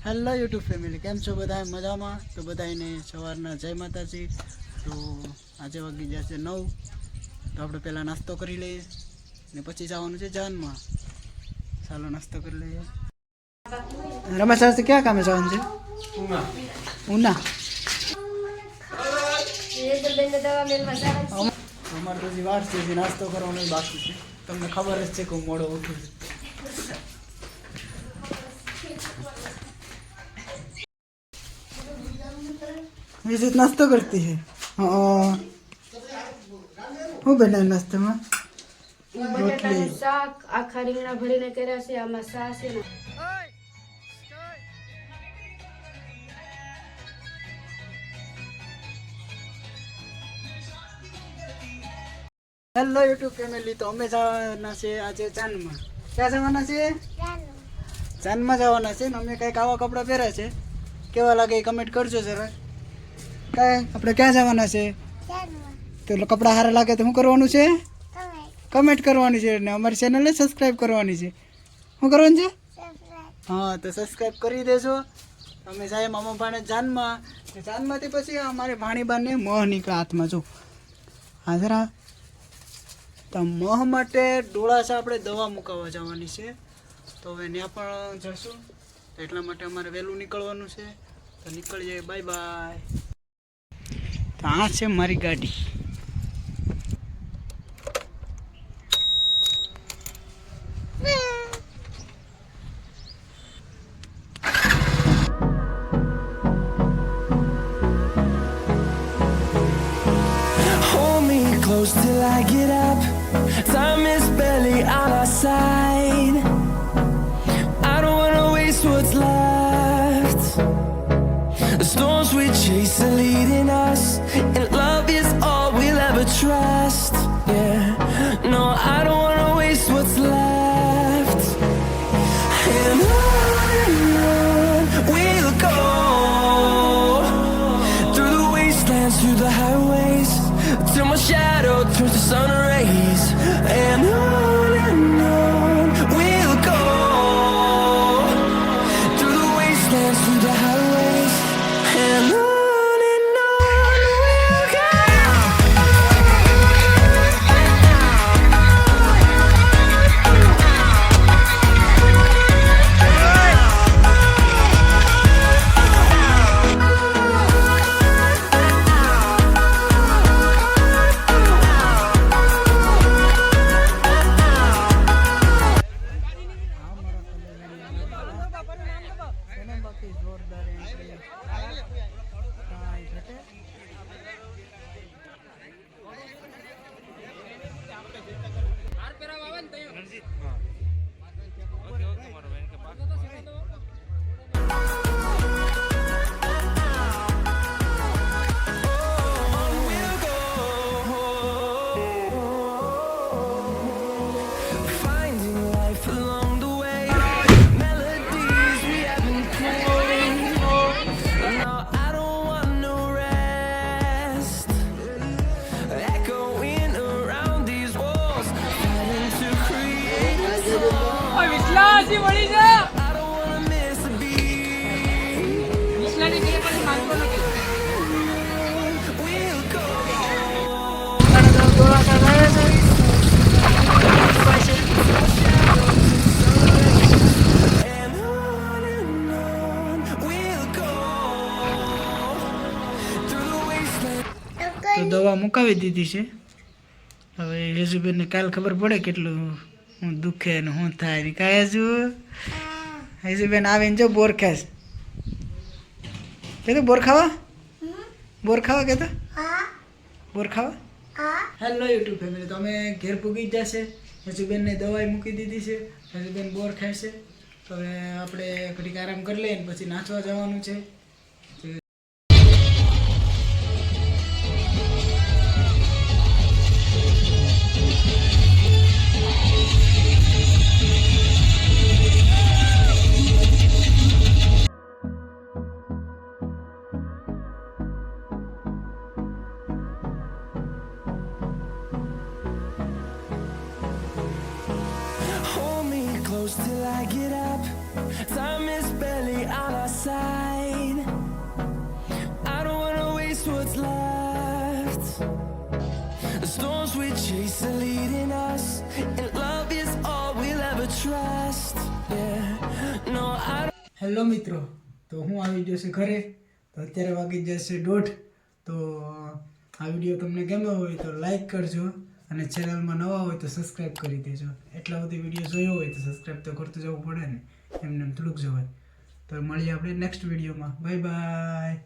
Hello YouTube family, કેમ છો બધા? મજામાં? તો બધાને સવારના જય માતાજી. તો આજે વાગી જશે 9, તો આપણે પહેલાં નાસ્તો કરી લઈએ ને પછી જવાનું છે જાનમાં. ચાલો નાસ્તો કરી લઈએ. રમેશ આજે ક્યાં કામે જવાનું છે? ઉના. અમારે તો હજી વાર છે, હજી નાસ્તો કરવાનો બાકી છે. તમને ખબર જ છે કે હું મોડો ઉઠું છું. विजित नाश्ता करती है। हाँ, હું બનાવ્યું નાસ્તામાં? બટાટાનું શાક, આખા રીંગણા ભરીને કર્યા છે. આમાં સા છે ને હેલો યુટ્યુબ ફેમિલી, તો અમે જવાના છે આજે ચાંદમાં. ક્યાં જવાના છે? ચાંદમાં જવાના છે ને અમે કંઈક આવા કપડાં પહેર્યા છે. કેવા લાગે એ કમેન્ટ કરજો જરા. કાંઈ આપણે ક્યાં જવાના છે? તો કપડાં સારા લાગે તો શું કરવાનું છે? કમેન્ટ કરવાની છે ને અમારી ચેનલને સબસ્ક્રાઈબ કરવાની છે. શું કરવાનું છે? હા, તો સબસ્ક્રાઈબ કરી દેજો. અમે જાય મામા ભાણે જાનમાં. જાનમાંથી પછી અમારે ભાણીબાને મહ નીકળે હાથમાં. જો હાજરા તો મહ માટે ડોળા છે, આપણે દવા મુકાવવા જવાની છે. તો હવે ત્યાં પણ જશું. તો એટલા માટે અમારે વહેલું નીકળવાનું છે. તો નીકળી જાય. Bye bye. તો આ છે મારી ગાડી. Close till I get up. Time is barely on our side. I don't wanna waste what's left. The storms we chase are leading us, and love is all we'll ever trust. Yeah, no, I don't wanna waste what's left. And on we'll go, through the wastelands, through the highways, till my shadow turns to sun rays. And on we'll go, through the wastelands, through the highways. And on we'll go. જોરદાર entry. Finding life along the way, melodies we haven't played. No, I don't want no rest. Echoing around these walls, fighting to create a song. I don't wanna miss a beat. We'll go. And on we'll go, through the wasteland. તો દવા મુકાવી દીધી છે. હવે યજુબેનને કાલ ખબર પડે કેટલું હું દુખે ને શું થાય ને. કાંઈ હજુ યજુબેન આવીને જો બોર ખાસ કે તો બોર ખાવા, બોર ખાવા કે તો બોર ખાવા. હેલો યુટ્યુબ ફેમિલી, તો અમે ઘેર પૂગી જ જશે. યજુબેનને દવાઈ મૂકી દીધી છે. યજુબેન બોર ખાય છે. તો હવે આપણે ઘડીક આરામ કરી લઈએ ને પછી નાચવા જવાનું છે. till I get up. Time is barely on our side. I don't wanna waste what's left. The storms we chase are leading us, and love is all we'll ever trust. Yeah, no, I don't. Hello મિત્રો, તો હું આવી ગયો છે ઘરે. તો અત્યારે વાગી જશે 1:30. તો આ વિડીયો તમને ગમ્યો હોય તો લાઈક કરજો, અને ચેનલમાં નવા હોય તો સબસ્ક્રાઈબ કરી દેજો. એટલા બધી વિડીયો જોયો હોય તો સબસ્ક્રાઈબ તો કરતું જવું પડે ને, એમને થોડુંક જોવાય. તો મળીએ આપણે નેક્સ્ટ વિડીયોમાં. Bye bye.